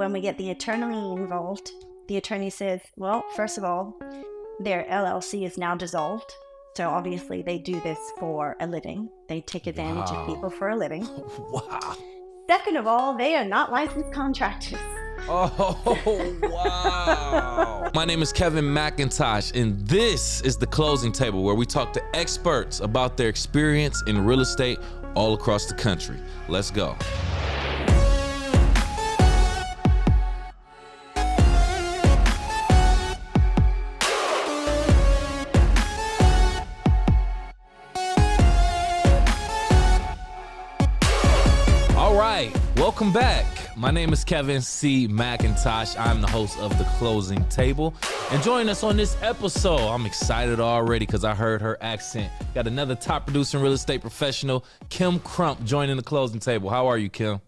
when we get the attorney involved, the attorney says, well, first of all, their LLC is now dissolved. So obviously they do this for a living. They take advantage of people for a living. Wow. Second of all, they are not licensed contractors. Oh, wow. My name is Kevin McIntosh, and this is The Closing Table, where we talk to experts about their experience in real estate all across the country. Let's go. All right, welcome back. My name is Kevin C. McIntosh. I'm the host of The Closing Table. And joining us on this episode, I'm excited already because I heard her accent. Got another top producer and real estate professional, Kim Crump, joining The Closing Table. How are you, Kim?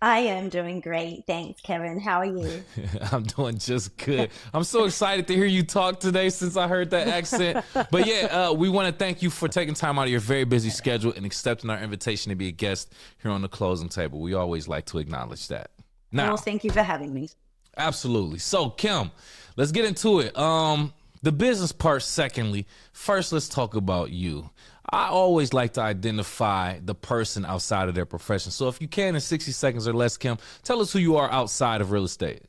I am doing great. Thanks, Kevin. How are you? I'm doing just good. I'm so excited to hear you talk today since I heard that accent. But yeah, we want to thank you for taking time out of your very busy schedule and accepting our invitation to be a guest here on The Closing Table. We always like to acknowledge that. Now, well, thank you for having me. Absolutely. So, Kim, let's get into it. The business part, secondly. First, let's talk about you. I always like to identify the person outside of their profession. So if you can, in 60 seconds or less, Kim, tell us who you are outside of real estate.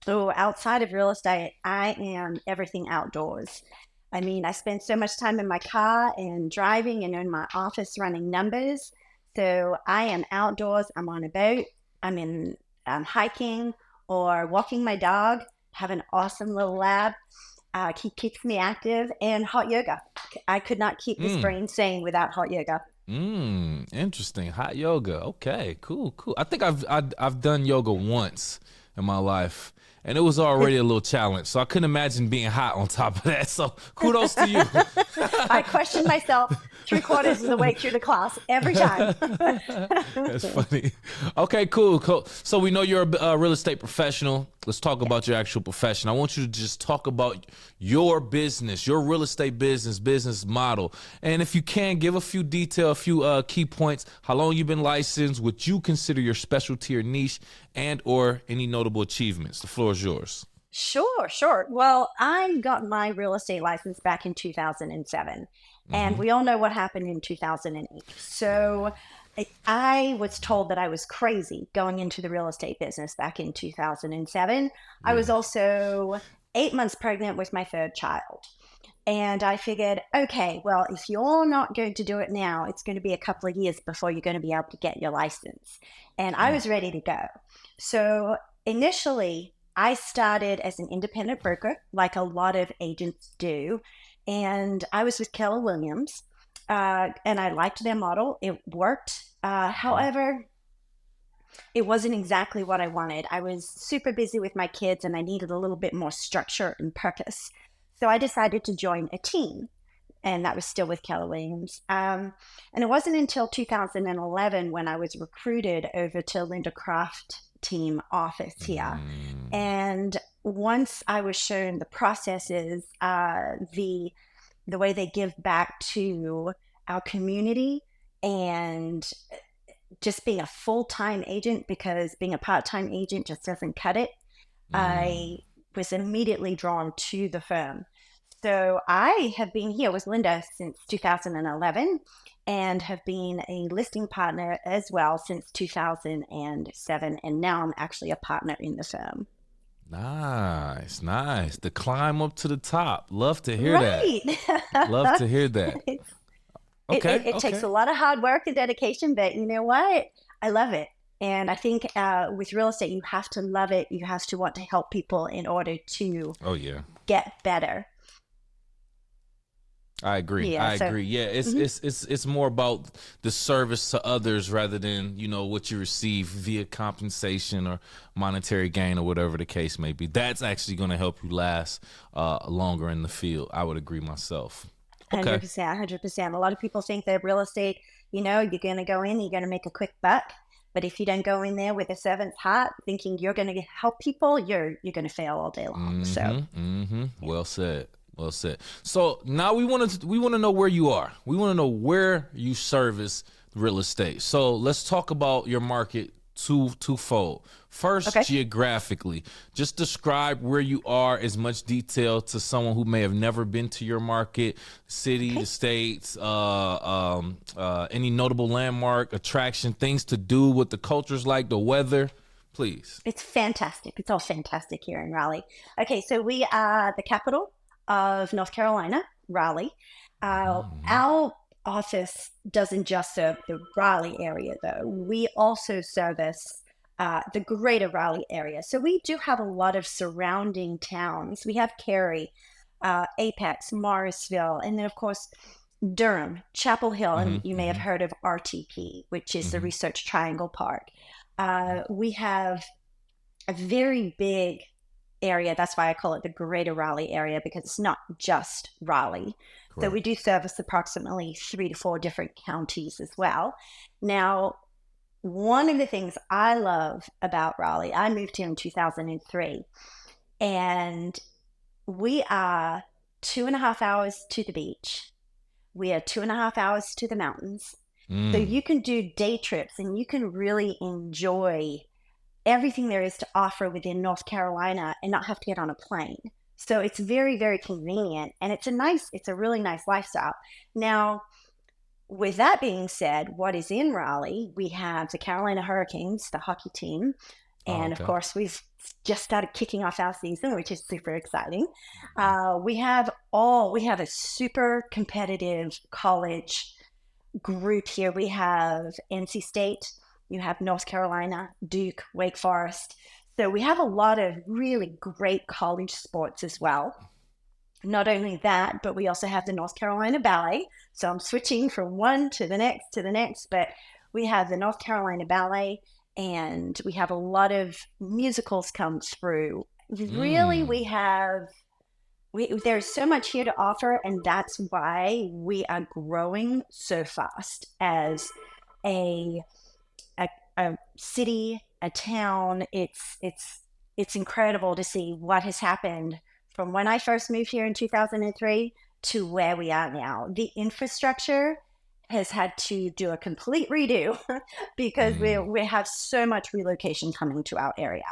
So outside of real estate, I am everything outdoors. I mean, I spend so much time in my car and driving and in my office running numbers. So I am outdoors. I'm on a boat. I'm hiking or walking my dog. Have an awesome little lab. Keeps me active, and hot yoga. I could not keep this brain sane without hot yoga. Interesting. Hot yoga. Okay, cool. I think I've done yoga once in my life, and it was already a little challenge. So I couldn't imagine being hot on top of that. So kudos to you. I question myself 3/4 of the way through the class every time. That's funny. Okay, cool. So we know you're a real estate professional. Let's talk about your actual profession. I want you to just talk about your business, your real estate business model. And if you can, give a few key points, how long you've been licensed, what you consider your specialty or niche, and or any notable achievements. The floor is yours. Sure. Well, I got my real estate license back in 2007. And we all know what happened in 2008. So I was told that I was crazy going into the real estate business back in 2007. I was also 8 months pregnant with my third child. And I figured, okay, well, if you're not going to do it now, it's going to be a couple of years before you're going to be able to get your license. And I was ready to go. So initially, I started as an independent broker, like a lot of agents do. And I was with Keller Williams, and I liked their model. It worked. However, it wasn't exactly what I wanted. I was super busy with my kids, and I needed a little bit more structure and purpose. So I decided to join a team, and that was still with Keller Williams. And it wasn't until 2011 when I was recruited over to Linda Craft team office here. And once I was shown the processes, the way they give back to our community, and just being a full-time agent, because being a part-time agent just doesn't cut it, I was immediately drawn to the firm. So I have been here with Linda since 2011 and have been a listing partner as well since 2007. And now I'm actually a partner in the firm. Nice. The climb up to the top. Love to hear that. Love to hear that. It takes a lot of hard work and dedication, but you know what? I love it. And I think with real estate, you have to love it. You have to want to help people in order to get better. I agree. Yeah, it's more about the service to others rather than, what you receive via compensation or monetary gain or whatever the case may be. That's actually going to help you last longer in the field. I would agree myself. Okay. 100%. A lot of people think that real estate, you're going to go in, you're going to make a quick buck. But if you don't go in there with a servant's heart, thinking you're going to help people, you're going to fail all day long. Well said. Well said. So now we want to know where you are. We want to know where you service real estate. So let's talk about your market twofold. First, Okay. geographically, just describe where you are as much detail to someone who may have never been to your market, city, Okay. the states, any notable landmark, attraction, things to do, what the culture's like, the weather, please. It's fantastic. It's all fantastic here in Raleigh. Okay, so we are the capital of North Carolina, Raleigh. Mhm. Our office doesn't just serve the Raleigh area, though. We also service the greater Raleigh area. So we do have a lot of surrounding towns. We have Cary, Apex, Morrisville, and then, of course, Durham, Chapel Hill, and Mhm. you may have Mhm. heard of RTP, which is the Mhm. Research Triangle Park. We have a very big area. That's why I call it the Greater Raleigh area because it's not just Raleigh. So we do Correct. service approximately 3 to 4 different counties as well. Now, one of the things I love about Raleigh, I moved here in 2003, and we are 2.5 hours to the beach. We are 2.5 hours to the mountains. So Mm. you can do day trips and you can really enjoy everything there is to offer within North Carolina and not have to get on a plane. So it's very, very convenient and it's a really nice lifestyle. Now, with that being said, what is in Raleigh? We have the Carolina Hurricanes, the hockey team. Oh, And of okay. course, we've just started kicking off our season, which is super exciting. We have a super competitive college group here. We have NC State, you have North Carolina, Duke, Wake Forest. So we have a lot of really great college sports as well. Not only that, but we also have the North Carolina Ballet. So I'm switching from one to the next, but we have the North Carolina Ballet and we have a lot of musicals come through. Really, Mm. there's so much here to offer, and that's why we are growing so fast as a a, a city, a town. It's incredible to see what has happened from when I first moved here in 2003 to where we are now. The infrastructure has had to do a complete redo because Mm. we have so much relocation coming to our area.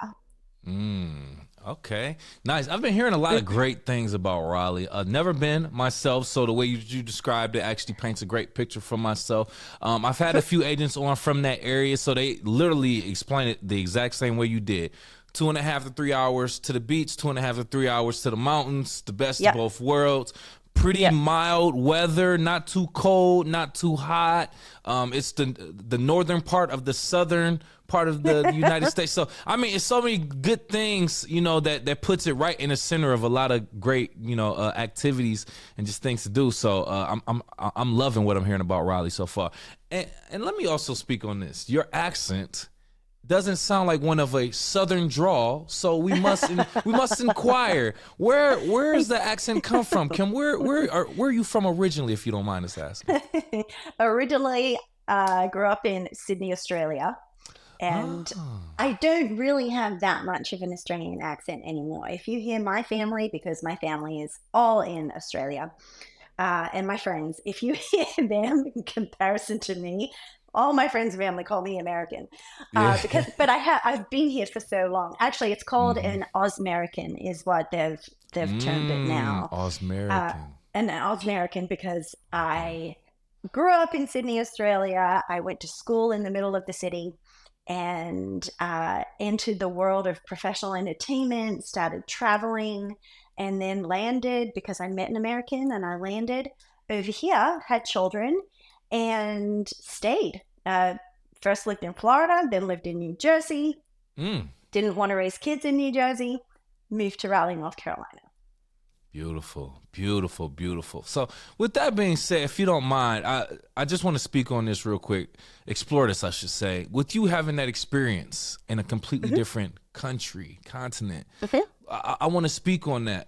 Mm, okay, nice. I've been hearing a lot of great things about Raleigh. Never been myself, so the way you described it actually paints a great picture for myself. I've had a few agents on from that area, so they literally explain it the exact same way you did. 2.5 to 3 hours to the beach, 2.5 to 3 hours to the mountains, the best of Yep. both worlds. Pretty Yep. mild weather, not too cold, not too hot. It's the northern part of the southern part of the United States. So I mean, it's so many good things, that puts it right in the center of a lot of great, activities and just things to do. So I'm loving what I'm hearing about Raleigh so far. And let me also speak on this. Your accent doesn't sound like one of a southern drawl, so we must inquire where does the accent come from? Kim, where are you from originally, if you don't mind us asking? Originally, I grew up in Sydney, Australia, and Oh. I don't really have that much of an Australian accent anymore. If you hear my family, because my family is all in Australia, and my friends, if you hear them in comparison to me, all my friends' family call me American, Yeah. but I've been here for so long. Actually, it's called Hmm. an Osmerican, is what they've termed it now. Uh, Osmerican. an Osmerican because I grew up in Sydney, Australia. I went to school in the middle of the city and entered the world of professional entertainment, started traveling, and then landed because I met an American and I landed over here, had children, and stayed. First lived in Florida, then lived in New Jersey, Mm. didn't want to raise kids in New Jersey, moved to Raleigh, North Carolina. Beautiful, beautiful, beautiful. So, with that being said, if you don't mind, I just want to speak on this real quick. Explore this, I should say. With you having that experience in a completely Mm-hmm. different country, continent, Mm-hmm. I want to speak on that.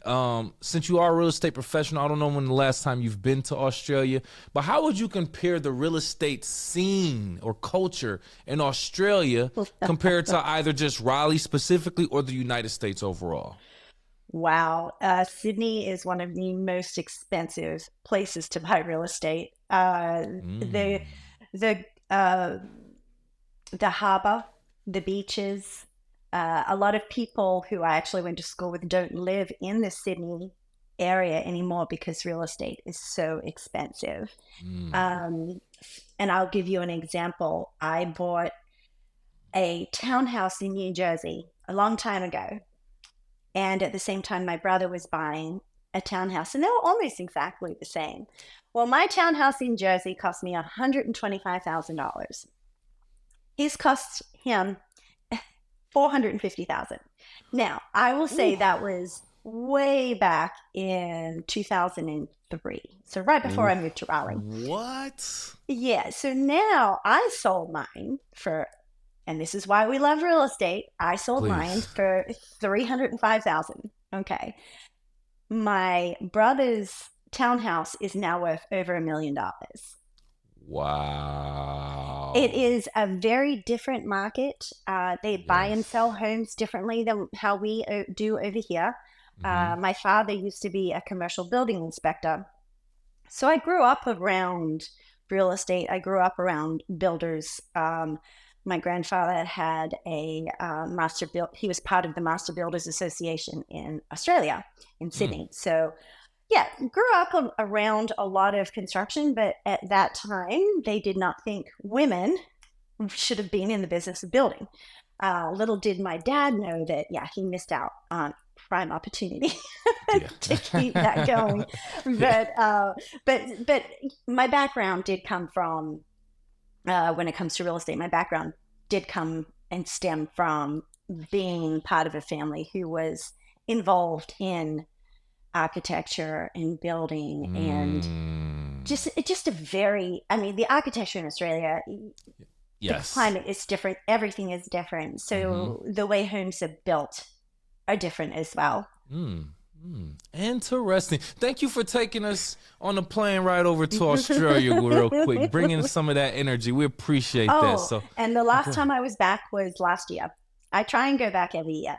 Since you are a real estate professional, I don't know when the last time you've been to Australia, but how would you compare the real estate scene or culture in Australia compared to either just Raleigh specifically or the United States overall? Wow. Sydney is one of the most expensive places to buy real estate. The Mm. the uh, the harbor. the beaches. A lot of people who I actually went to school with don't live in the Sydney area anymore because real estate is so expensive. Mm. Um, and I'll give you an example. I bought a townhouse in New Jersey a long time ago. And at the same time, my brother was buying a townhouse, and they were almost exactly the same. Well, my townhouse in Jersey cost me $125,000. His cost him 450,000. Now, I will say Ooh. that was way back in 2003. So right before I moved to Raleigh. What? Yeah, so now I sold mine for, and this is why we love real estate. I sold mine Please. for 305,000. Okay. My brother's townhouse is now worth over $1 million. It Wow. is a very different market. They buy and Yes. sell homes differently than how we do over here. Hmm. My father used to be a commercial building inspector. So I grew up around real estate. I grew up around builders. My grandfather had a master build. He was part of the Master Builders Association in Australia, in Mm. Sydney. So yeah, grew up around a lot of construction, but at that time they did not think women should have been in the business of building. Little did my dad know that, yeah, he missed out on prime opportunity Yeah. to keep that going. Yeah. But my background did come from, when it comes to real estate, my background did come and stem from being part of a family who was involved in architecture and building and Mm. just a very, I mean, the architecture in Australia, the Yes. climate is different, everything is different, Hmm. so the way homes are built are different as well. Mm. Mm. Interesting. Thank you for taking us on the plane ride over to Australia real quick, bringing some of that energy. We appreciate that. Oh, So, and the last go time ahead. I was back was last year. I try and go back every year.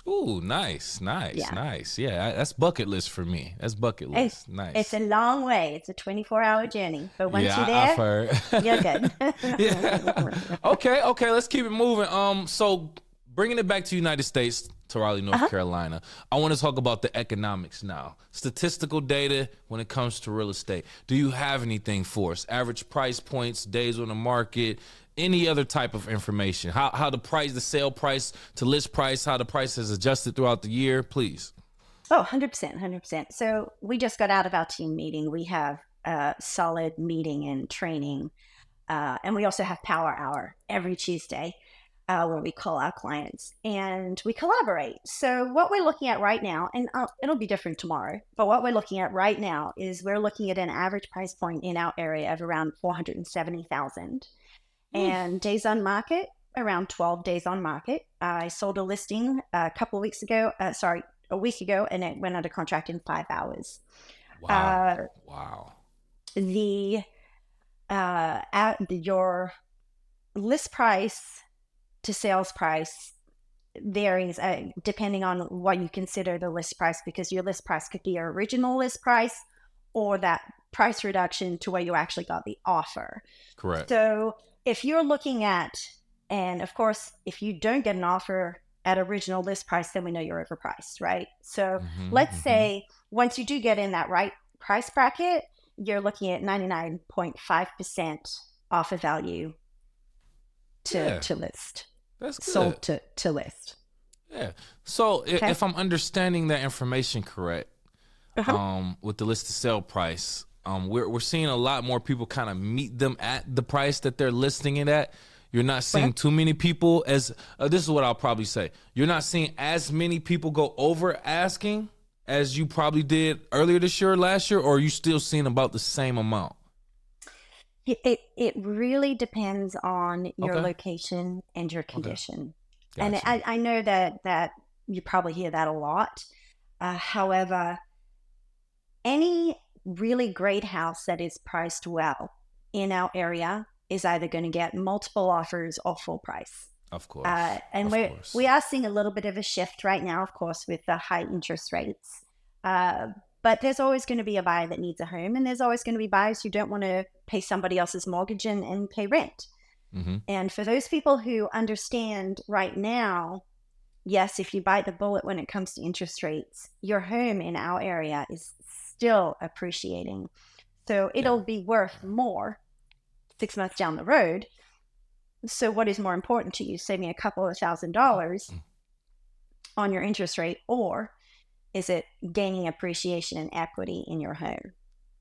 Ooh, nice, nice, Yeah. nice. Yeah, that's bucket list for me. That's bucket it's, list. it's Nice. a long way. It's a 24-hour journey, but once you're Yeah, I've there, heard. you're good. Yeah. Okay, okay, let's keep it moving. So bringing it back to United States, to Raleigh, North Uh-huh. Carolina, I want to talk about the economics now. Statistical data when it comes to real estate. Do you have anything for us? Average price points, days on the market, any other type of information? How the price, the sale price to list price, how the price has adjusted throughout the year, please. Oh, 100%, 100%. So we just got out of our team meeting. We have a solid meeting and training. And we also have Power Hour every Tuesday, where we call our clients and we collaborate. So what we're looking at right now, and it'll be different tomorrow, but what we're looking at right now is we're looking at an average price point in our area of around 470,000, Mm. and days on market around 12 days on market. I sold a listing a couple of weeks ago. A week ago, and it went under contract in 5 hours. Wow. Uh, Wow. the at your list price to sales price varies, depending on what you consider the list price, because your list price could be your original list price or that price reduction to where you actually got the offer. Correct. So if you're looking at, and of course, if you don't get an offer at original list price, then we know you're overpriced, right? So Mm-hmm. let's Mm-hmm. say once you do get in that right price bracket, you're looking at 99.5% offer value Yeah, to list, that's good. sold to list. Yeah. So Okay. if I'm understanding that information correct, Uh-huh. with the list to sell price, we're seeing a lot more people kind of meet them at the price that they're listing it at. You're not seeing Well, too many people as this is what I'll probably say. You're not seeing as many people go over asking as you probably did earlier this year, or last year, or are you still seeing about the same amount? it really depends on your Okay. location and your Okay. condition. And Got you. I know that you probably hear that a lot. However, any really great house that is priced well in our area is either going to get multiple offers or full price. Of course. And Of we course. are seeing a little bit of a shift right now, of course, with the high interest rates. Uh, but there's always going to be a buyer that needs a home, and there's always going to be buyers who don't want to pay somebody else's mortgage and pay rent. And for those people who understand right now, yes, if you bite the bullet when it comes to interest rates, your home in our area is still appreciating. So it'll be worth more 6 months down the road. So what is more important to you, saving a couple of $1,000s on your interest rate, or is it gaining appreciation and equity in your home?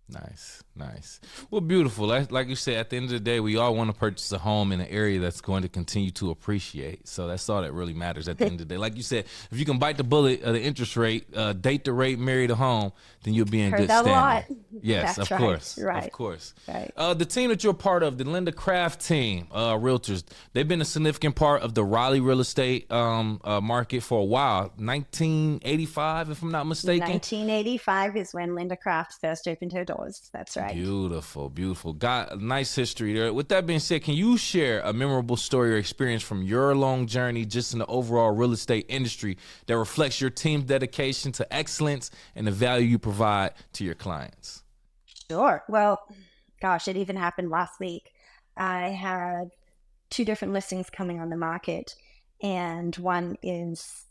Nice, nice. Well, beautiful. Like you said, at the end of the day, we all want to purchase a home in an area that's going to continue to appreciate. So that's all that really matters at the end of the day. Like you said, if you can bite the bullet of the interest rate, date the rate, marry the home, then you'll be in good standing. A lot. Yes, That's of course. Right. Of course. Right. The team that you're a part of, the Linda Craft team, realtors, they've been a significant part of the Raleigh real estate market for a while. 1985, if I'm not mistaken. 1985 is when Linda Craft first opened her doors. That's right. Beautiful, beautiful. Got a nice history there. With that being said, can you share a memorable story or experience from your long journey just in the overall real estate industry that reflects your team's dedication to excellence and the value you provide to your clients? Sure. Well, gosh, it even happened last week. I had 2 different listings coming on the market, and one is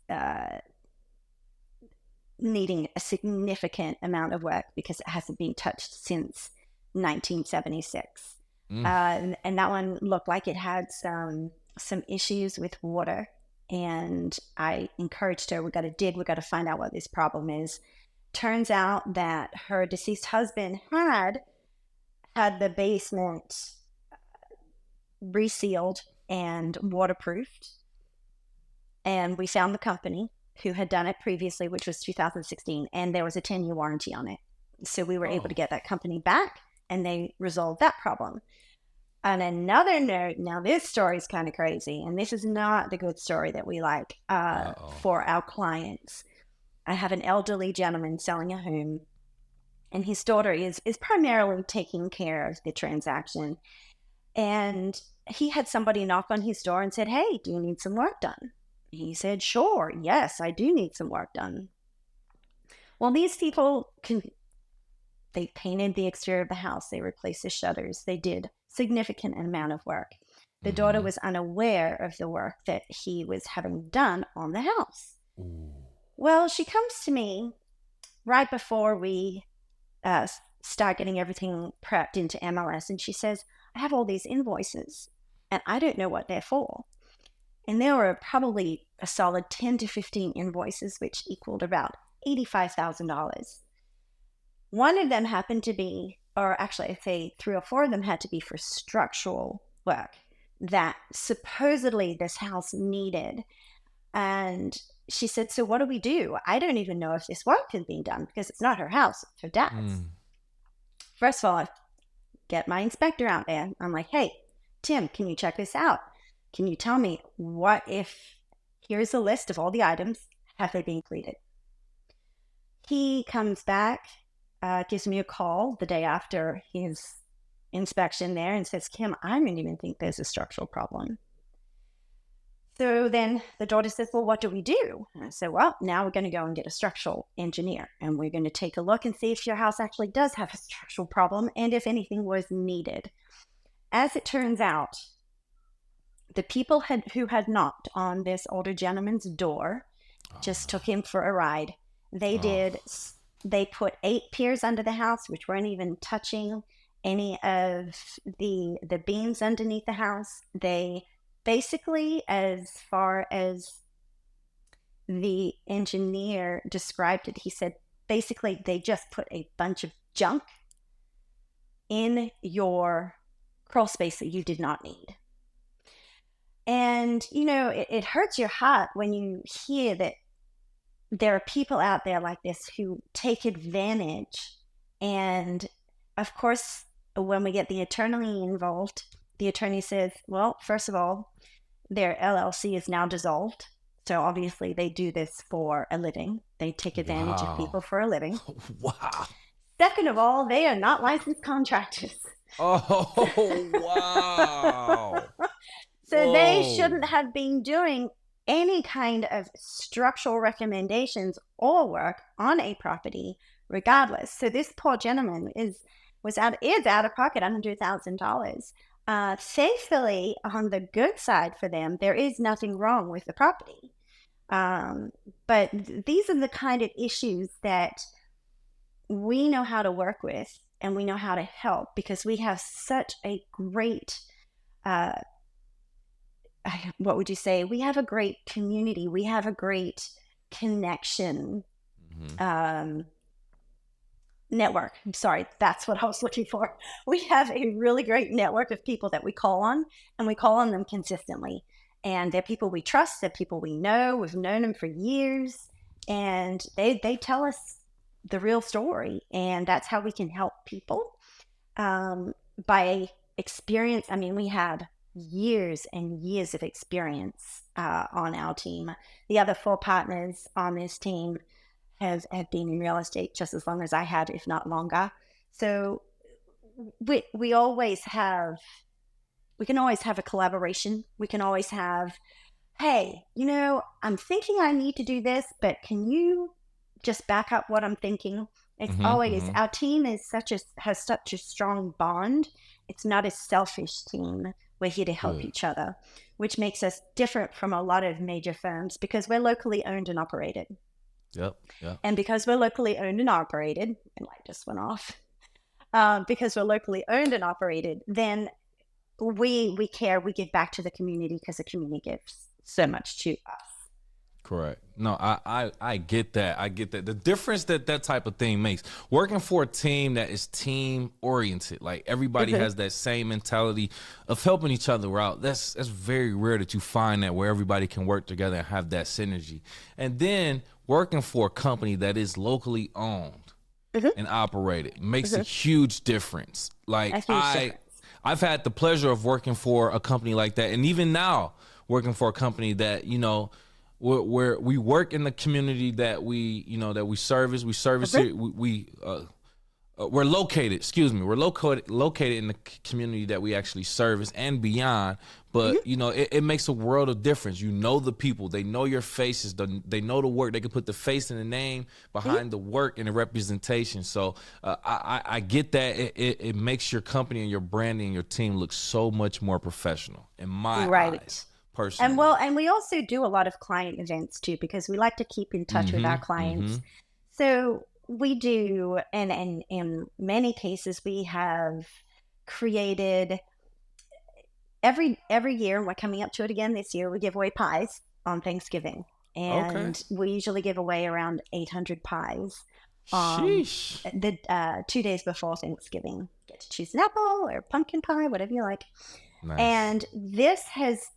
needing a significant amount of work because it hasn't been touched since 1976. And that one looked like it had some issues with water. And I encouraged her, we got to dig, we got to find out what this problem is. Turns out that her deceased husband had the basement resealed and waterproofed. And we found the company who had done it previously, which was 2016, and there was a 10-year warranty on it. So we were able to get that company back, and they resolved that problem. On another note, now this story is kind of crazy, and this is not the good story that we like for our clients. I have an elderly gentleman selling a home, and his daughter is primarily taking care of the transaction. And he had somebody knock on his door and said, "Hey, do you need some work done?" He said, "Sure, yes, I do need some work done." Well, these people, they painted the exterior of the house. They replaced the shutters. They did significant amount of work. The daughter was unaware of the work that he was having done on the house. Well, she comes to me right before we start getting everything prepped into MLS, and she says, "I have all these invoices, and I don't know what they're for." And there were probably a solid 10 to 15 invoices, which equaled about $85,000. One of them happened to be, or actually I'd say 3 or 4 of them had to be for structural work that supposedly this house needed. And she said, "So what do we do? I don't even know if this work is being done because it's not her house, it's her dad's." First of all, I get my inspector out there. I'm like, "Hey, Tim, can you check this out? Can you tell me what if, here's a list of all the items, have they been completed?" He comes back, gives me a call the day after his inspection there and says, "Kim, I don't even think there's a structural problem." So then the daughter says, "Well, what do we do?" And I said, "Well, now we're going to go and get a structural engineer, and we're going to take a look and see if your house actually does have a structural problem and if anything was needed." As it turns out, the people who had knocked on this older gentleman's door just took him for a ride. They put 8 piers under the house, which weren't even touching any of the beams underneath the house. They basically, as far as the engineer described it, he said, basically they just put a bunch of junk in your crawl space that you did not need. And, you know, it hurts your heart when you hear that there are people out there like this who take advantage. And of course, when we get the attorney involved, the attorney says, "Well, first of all, their LLC is now dissolved. So obviously they do this for a living. They take advantage of people for a living." Wow. Second of all, they are not licensed contractors. Oh, wow. So they shouldn't have been doing any kind of structural recommendations or work on a property regardless. So this poor gentleman is out of pocket $100,000 Thankfully, on the good side for them, there is nothing wrong with the property. Um, but these are the kind of issues that we know how to work with and we know how to help because we have such a great, uh, what would you say? We have a great community. We have a great connection Hmm. um, network. I'm sorry, that's what I was looking for. We have a really great network of people that we call on, and we call on them consistently. And they're people we trust, they're people we know. We've known them for years, and they tell us the real story, and that's how we can help people by experience. I mean, we have years and years of experience on our team. The other four partners on this team have been in real estate just as long as I have, if not longer. So we always have we can always have a collaboration. We can always have, hey, I'm thinking I need to do this, but can you just back up what I'm thinking? It's Hmm. always Hmm. our team is has such a strong bond. It's not a selfish team. We're here to help Good. each other, which makes us different from a lot of major firms because we're locally owned and operated. Yep. Yep. And because we're locally owned and operated, and light just went off, because we're locally owned and operated, then we care, we give back to the community because the community gives so much to us. Correct. No, I get that. I get that. The difference that that type of thing makes, working for a team that is team oriented, like everybody Mhm. has that same mentality of helping each other out. That's very rare that you find that where everybody can work together and have that synergy. And then working for a company that is locally owned Mhm. and operated makes a Mhm. huge difference. A Like huge difference. I've had the pleasure of working for a company like that, and even now working for a company that where we work in the community that we service. We service Mhm. it. We're located. Excuse me. We're located in the community that we actually service and beyond. Mhm. But it makes a world of difference. You know the people. They know your faces. They know the work. They can put the face and the name Mhm. behind the work and the representation. So I get that. It makes your company and your branding and your team look so much more professional in my Right. eyes, personally. And we also do a lot of client events too because we like to keep in touch with Mm-hmm. our clients. Mm-hmm. So we do, and in many cases, we have created every year. We're coming up to it again this year. We give away pies on Thanksgiving, Okay. and we usually give away around 800 pies Sheesh. the 2 days before Thanksgiving. Get to choose an apple or pumpkin pie, whatever you like. Nice. And this has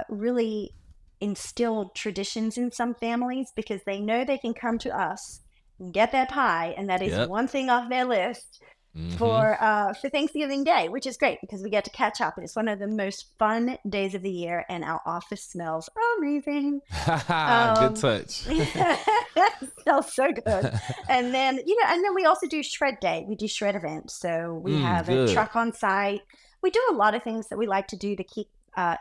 really instilled traditions in some families because they know they can come to us and get that pie, and that is Yep. one thing off their list Mm-hmm. for Thanksgiving Day, which is great because we get to catch up, and it's one of the most fun days of the year, and our office smells amazing. Haha, good Um, touch. it smells so good. And then, and then we also do shred day. We do shred events. So we have a Good. truck on site. We do a lot of things that we like to do to keep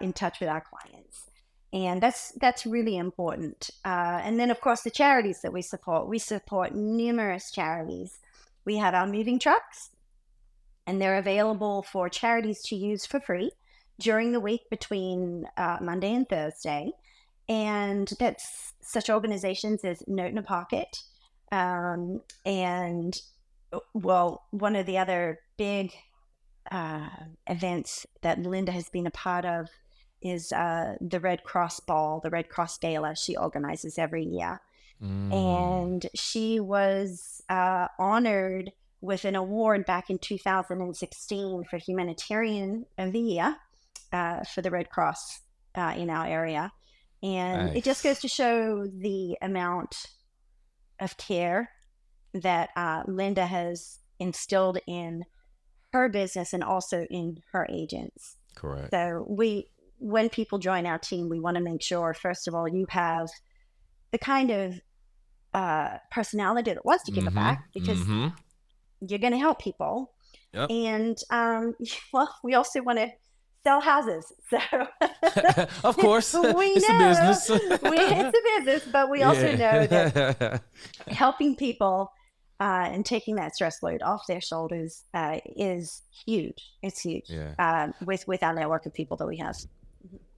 in touch with our clients. And that's really important. And then, of course, the charities that we support. We support numerous charities. We have our moving trucks, and they're available for charities to use for free during the week between Monday and Thursday. And that's such organizations as Note in a Pocket. And well, one of the other big uh, events that Linda has been a part of is the Red Cross Ball, the Red Cross Gala she organizes every year. Mm. And she was honored with an award back in 2016 for Humanitarian of the Year for the Red Cross in our area. And it just goes Nice. to show the amount of care that Linda has instilled in her business and also in her agents. Correct. So when people join our team, we want to make sure, first of all, you have the kind of personality that wants to give it Mm-hmm. back because Mm-hmm. you're going to help people. Yep. And well, we also want to sell houses. So Of course. we It's a know business. it's a business, but we also know that Yeah. helping people and taking that stress load off their shoulders is huge. It's huge Yeah. with our network of people that we have.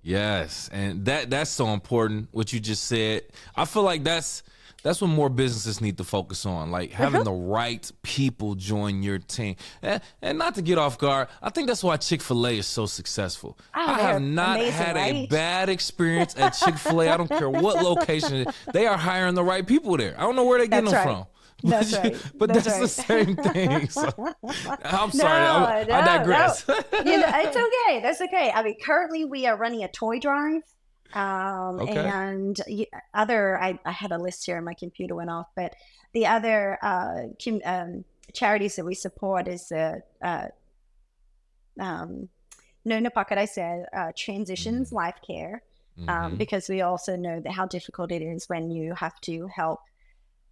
Yes, and that's so important. What you just said, I feel like that's what more businesses need to focus on, like having the right people join your team. And not to get off guard, I think that's why Chick-fil-A is so successful. I have not amazing, had a right? bad experience at Chick-fil-A. I don't care what location it is. They are hiring the right people there. I don't know where they're getting That's them right. from. That's right. But that's the same thing. So, I'm sorry. I digress. No. It's okay. That's okay. I mean, currently we are running a toy drive. Okay. And I had a list here and my computer went off, but the other charities that we support is Nona Pocket, I said, Transitions Life Care, because we also know that how difficult it is when you have to help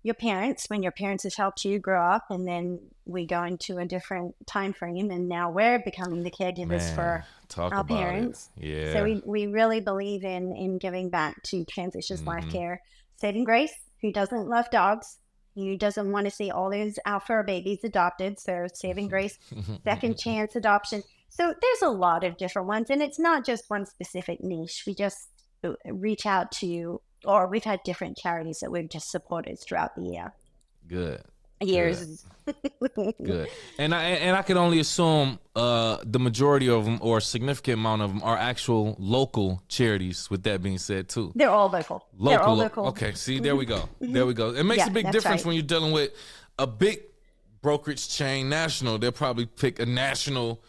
your parents, when your parents have helped you grow up, and then we go into a different time frame, and now we're becoming the caregivers for our parents. Yeah. So we really believe in giving back to Transitions Life Care. Saving Grace, who doesn't love dogs, who doesn't want to see all those fur babies adopted. So Saving Grace, Second Chance Adoption. So there's a lot of different ones, and it's not just one specific niche. We just reach out to, or we've had different charities that we've just supported throughout the years. Good. And I can only assume the majority of them, or a significant amount of them, are actual local charities. With that being said, too, they're all local. They're all local. Okay, see, there we go. There we go. It makes a big difference when you're dealing with a big brokerage chain, national. They'll probably pick a national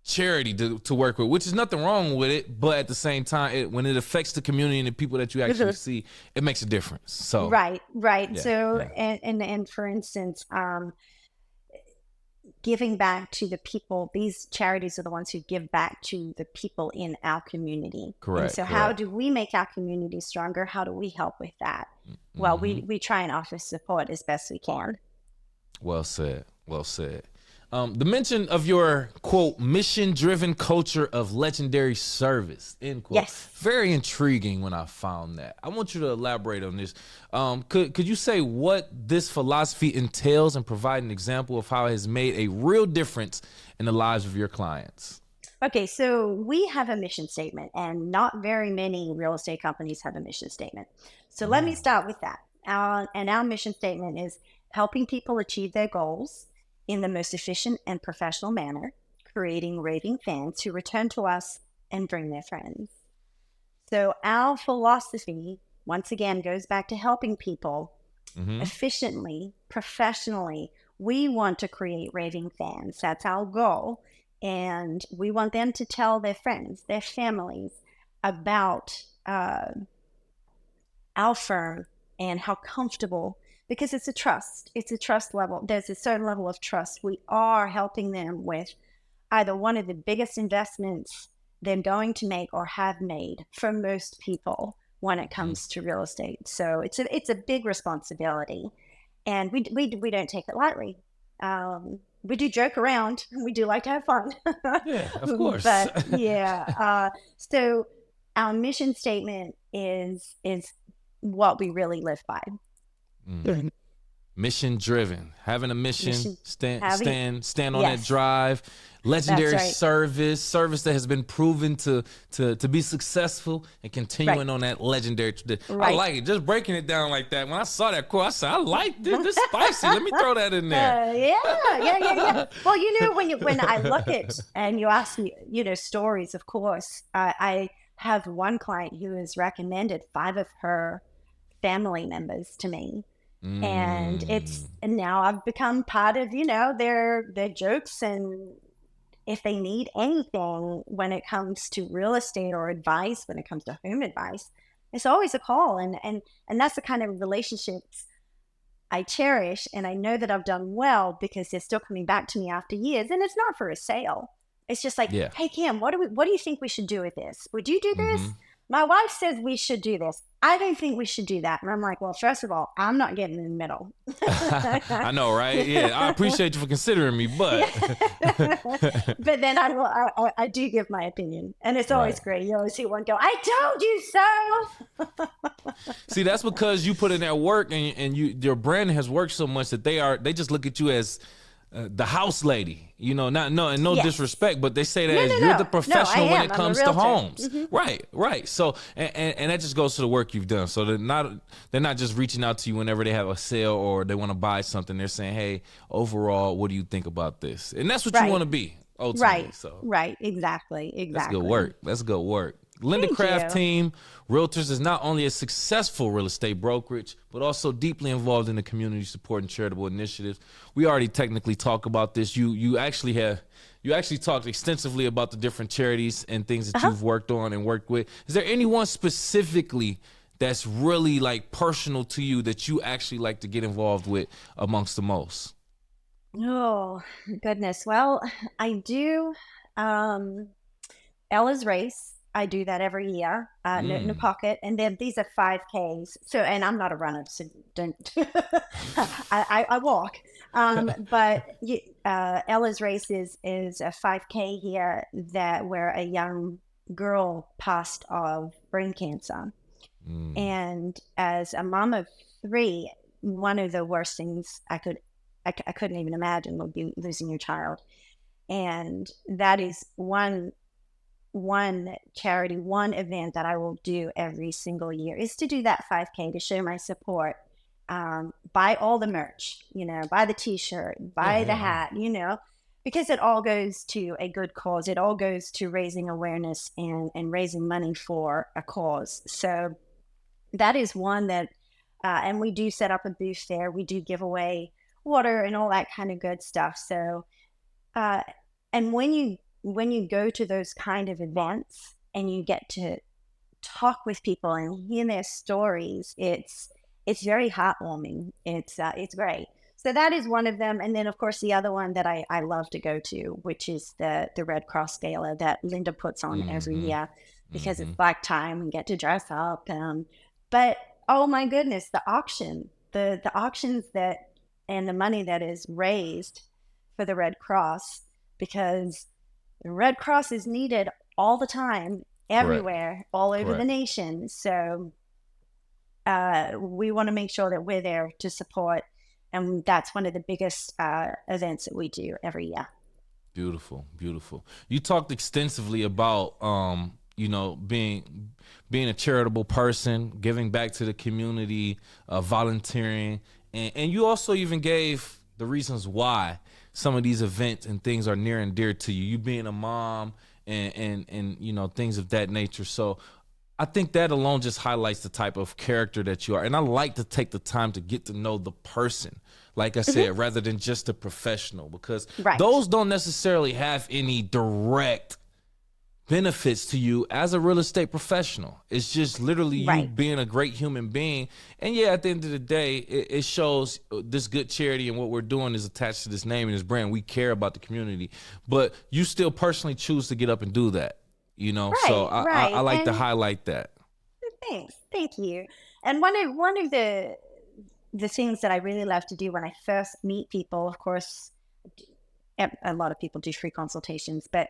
charity to work with, which is nothing wrong with it, but at the same time, when it affects the community and the people that you actually see, it makes a difference. So right. Yeah, So yeah. and for instance, giving back to the people, these charities are the ones who give back to the people in our community. Correct. And so how do we make our community stronger? How do we help with that? Well, we try and offer support as best we can. Well said. Well said. The mention of your, quote, mission-driven culture of legendary service, end quote. Yes. Very intriguing when I found that. I want you to elaborate on this. Could you say what this philosophy entails and provide an example of how it has made a real difference in the lives of your clients? Okay, so we have a mission statement, and not very many real estate companies have a mission statement. So let me start with that. Our mission statement is helping people achieve their goals in the most efficient and professional manner, creating raving fans who return to us and bring their friends. So our philosophy, once again, goes back to helping people efficiently, professionally. We want to create raving fans. That's our goal. And we want them to tell their friends, their families about our firm and how comfortable, because it's a trust level. There's a certain level of trust. We are helping them with either one of the biggest investments they're going to make or have made for most people when it comes to real estate. So it's a big responsibility, and we don't take it lightly. We do joke around. We do like to have fun. Yeah, of course. But yeah, so our mission statement is what we really live by. Mission driven, having a mission, stand on Yes. that drive, legendary That's right. service that has been proven to be successful, and continuing on that legendary tradition. I Right. like it. Just breaking it down like that. When I saw that quote, I said, I like this. This spicy. Let me throw that in there. Yeah. Well, when I look at, and you ask me, stories, of course, I have one client who has recommended 5 of her family members to me. And now I've become part of, their jokes. And if they need anything when it comes to real estate or advice, when it comes to home advice, it's always a call. And that's the kind of relationships I cherish. And I know that I've done well because they're still coming back to me after years. And it's not for a sale. It's just like, Yeah. hey, Kim, what do you think we should do with this? Would you do this? My wife says we should do this. I don't think we should do that. And I'm like, well, first of all, I'm not getting in the middle. I know, right? Yeah, I appreciate you for considering me, but But then I do give my opinion, and it's right. always great. You always see one go, "I told you so." See, that's because you put in that work, and your brand has worked so much that they just look at you as the house lady, not no and no Yes. disrespect, but they say that No, as no, you're no. the No, I professional when am. it I'm a comes to realtor. homes. Right. So and that just goes to the work you've done. So they're not just reaching out to you whenever they have a sale or they want to buy something. They're saying, hey, overall, what do you think about this? And that's what you Right. want to be ultimately. Right. So Right. Exactly. that's Exactly. good work. That's good work. Linda Thank Craft you. Team Realtors is not only a successful real estate brokerage, but also deeply involved in the community supporting charitable initiatives. We already technically talk about this. You actually talked extensively about the different charities and things that you've worked on and worked with. Is there anyone specifically that's really like personal to you that you actually like to get involved with amongst the most? Oh, goodness. Well, I do. Um, Ella's Race. I do that every year, Note in a Mm. Pocket. And then these are 5Ks. So, and I'm not a runner, so don't, I walk. But Ella's Race is a 5K here where a young girl passed of brain cancer. Mm. And as a mom of three, one of the worst things I couldn't even imagine would be losing your child. And that is one charity, one event that I will do every single year is to do that 5K to show my support. Buy all the merch, buy the t-shirt, buy the Yeah. hat, because it all goes to a good cause. It all goes to raising awareness and raising money for a cause. So that is one that, and we do set up a booth there. We do give away water and all that kind of good stuff. So, uh, and when you go to those kind of events and you get to talk with people and hear their stories, it's very heartwarming. It's great. So that is one of them, and then of course the other one that I love to go to, which is the Red Cross Gala that Linda puts on every Mm-hmm. year because Mm-hmm. it's black time and get to dress up. But oh my goodness, the auctions that and the money that is raised for the Red Cross, because the Red Cross is needed all the time, Correct. everywhere, all over the Correct. nation. So we want to make sure that we're there to support, and that's one of the biggest events that we do every year. Beautiful, beautiful. You talked extensively about being a charitable person, giving back to the community, volunteering, and you also even gave the reasons why some of these events and things are near and dear to you. You being a mom and things of that nature. So I think that alone just highlights the type of character that you are. And I like to take the time to get to know the person, like I said, rather than just a professional, because Right. those don't necessarily have any direct benefits to you as a real estate professional. It's just literally you Right. being a great human being. And yeah, at the end of the day, it shows this good charity and what we're doing is attached to this name and this brand. We care about the community, but you still personally choose to get up and do that. So Right. I Right. like to And highlight that. thanks. Thank you. And one of the things that I really love to do when I first meet people, of course, a lot of people do free consultations, but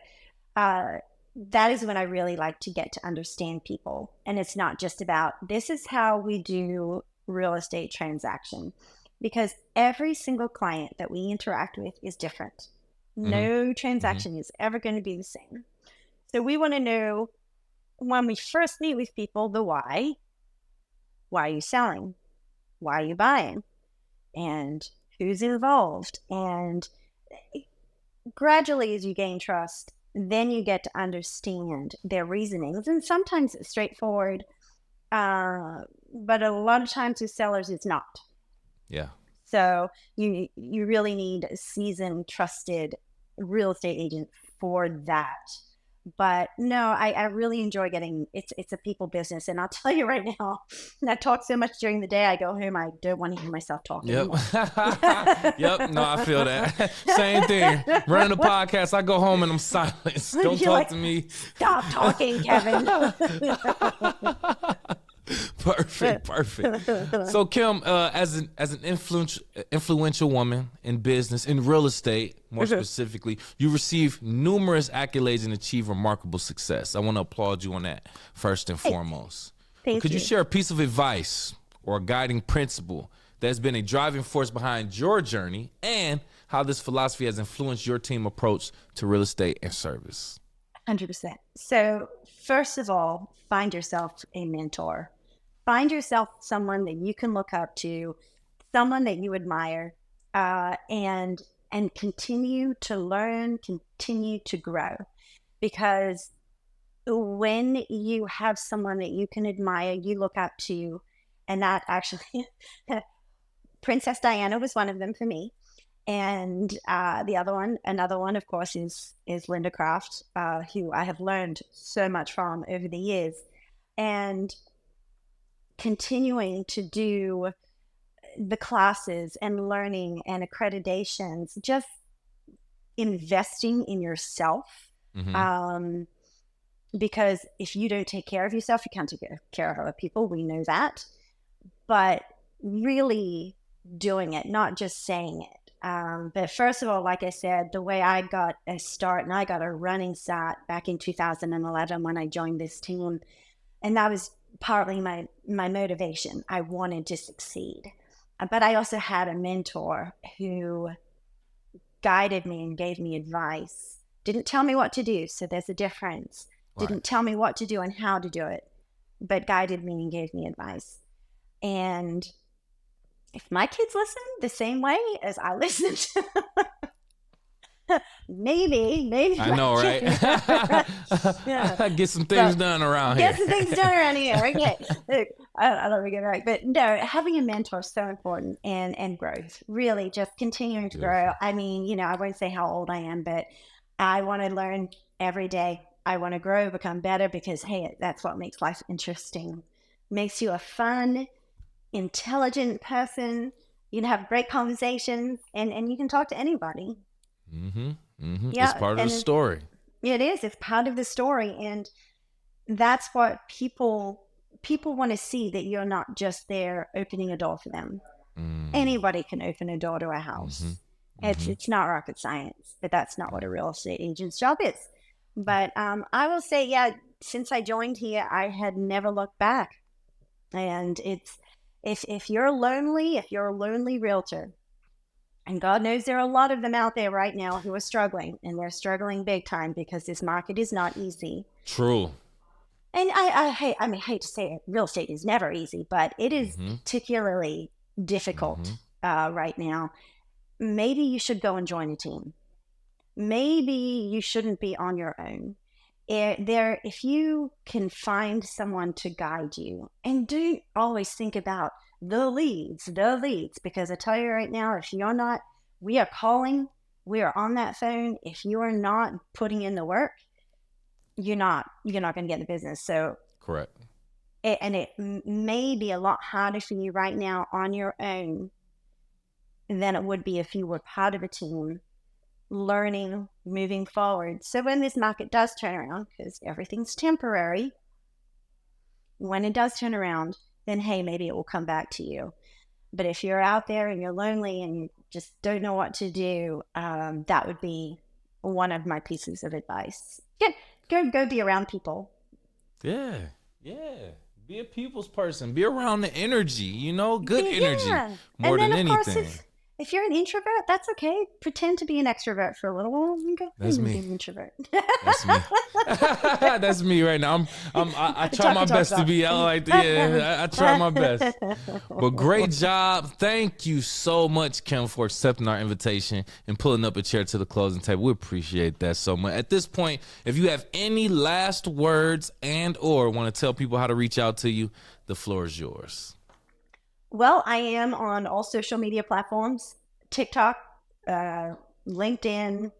uh, that is when I really like to get to understand people. And it's not just about this is how we do real estate transaction, because every single client that we interact with is different. Hmm. No Hmm. transaction is ever going to be the same. So we want to know when we first meet with people the why. Why are you selling? Why are you buying? And who's involved? And gradually, as you gain trust, then you get to understand their reasonings. And sometimes it's straightforward, but a lot of times with sellers, it's not. Yeah. So you really need a seasoned, trusted real estate agent for that. But no, I really enjoy getting it's a people business. And I'll tell you right now, I talk so much during the day, I go home, I don't want to hear myself talk Yep. anymore. Yep. No, I feel that. Same thing. Running a podcast, I go home and I'm silent. Don't You're talk like, to me. stop talking, Kevin. Perfect. Perfect. So Kim, as an influential woman in business, in real estate, more specifically, you receive numerous accolades and achieve remarkable success. I want to applaud you on that first and foremost. Thank Could you you. share a piece of advice or a guiding principle that's been a driving force behind your journey and how this philosophy has influenced your team approach to real estate and service? 100%. So, first of all, find yourself a mentor. Find yourself someone that you can look up to, someone that you admire, and continue to learn, continue to grow. Because when you have someone that you can admire, you look up to, and that actually, Princess Diana was one of them for me. And another one, of course, is Linda Craft, who I have learned so much from over the years, and continuing to do the classes and learning and accreditations, just investing in yourself. Because if you don't take care of yourself, you can't take care of other people. We know that, but really doing it, not just saying it. But first of all, like I said, the way I got a start, and I got a running start back in 2011 when I joined this team, and that was partly my motivation. I wanted to succeed, but I also had a mentor who guided me and gave me advice. Didn't tell me what to do, so there's a difference. Right. Didn't tell me what to do and how to do it, but guided me and gave me advice. And if my kids listen the same way as I listened, maybe. I know, right? Yeah. Get some things done around Get here. some things done around here. Okay. Look, I don't get it right. But no, having a mentor is so important, and growth. Really just continuing to grow. I mean, I won't say how old I am, but I want to learn every day. I want to grow, become better, because, hey, that's what makes life interesting. Makes you a fun, intelligent person. You can have great conversations, and you can talk to anybody. It's part of the story. It is. It's part of the story, and that's what people want to see, that you're not just there opening a door for them. Anybody can open a door to a house. It's not rocket science, but that's not what a real estate agent's job is. But I will say, yeah, since I joined here, I had never looked back. And it's if you're lonely, if you're a lonely realtor, and God knows there are a lot of them out there right now who are struggling, and they're struggling big time because this market is not easy. True. And I hate to say it, real estate is never easy, but it is particularly difficult right now. Maybe you should go and join a team. Maybe you shouldn't be on your own. If you can find someone to guide you, and don't always think about the leads, because I tell you right now, if you're not, we are calling, we are on that phone. If you are not putting in the work, you're not going to get the business. So correct. It may be a lot harder for you right now on your own than it would be if you were part of a team, learning, moving forward. So when this market does turn around, because everything's temporary, when it does turn around, then hey, maybe it will come back to you. But if you're out there and you're lonely and you just don't know what to do, that would be one of my pieces of advice. Go be around people. Yeah. Be a people's person. Be around the energy, good energy more than anything. Course, if you're an introvert, that's okay. Pretend to be an extrovert for a little while. That's me. Be an introvert. That's me. That's me right now. I try my best to be like, I try my best. But great job. Thank you so much, Kim, for accepting our invitation and pulling up a chair to the closing table. We appreciate that so much. At this point, if you have any last words and/or want to tell people how to reach out to you, the floor is yours. Well, I am on all social media platforms, TikTok, LinkedIn,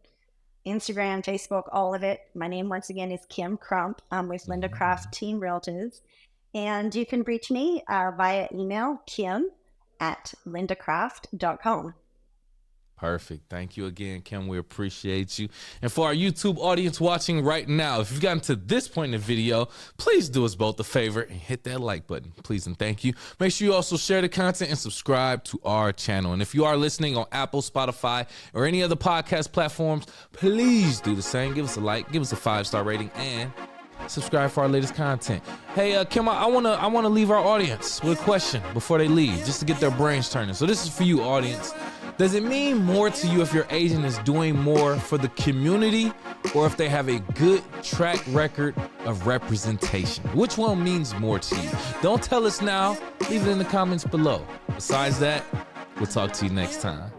Instagram, Facebook, all of it. My name, once again, is Kim Crump. I'm with Linda Craft Team Realtors. And you can reach me via email, kim@lindacraft.com. Perfect. Thank you again, Kim. We appreciate you. And for our YouTube audience watching right now, if you've gotten to this point in the video, please do us both a favor and hit that like button. Please and thank you. Make sure you also share the content and subscribe to our channel. And if you are listening on Apple, Spotify, or any other podcast platforms, please do the same. Give us a like, give us a 5-star rating, and subscribe for our latest content. Hey, Kim, I wanna leave our audience with a question before they leave, just to get their brains turning. So this is for you, audience. Does it mean more to you if your agent is doing more for the community or if they have a good track record of representation? Which one means more to you? Don't tell us now. Leave it in the comments below. Besides that, we'll talk to you next time.